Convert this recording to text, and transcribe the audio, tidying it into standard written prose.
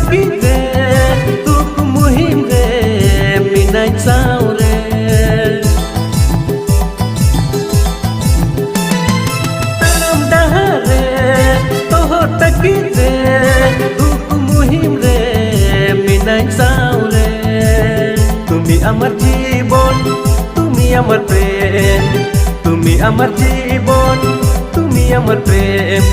tagi re tuk muhim re minai sao re tam dahare toho tagi re tuk muhim re minai sao re তুমি আমার জীবন তুমি আমার প্রেম তুমি আমার জীবন তুমি আমার প্রেম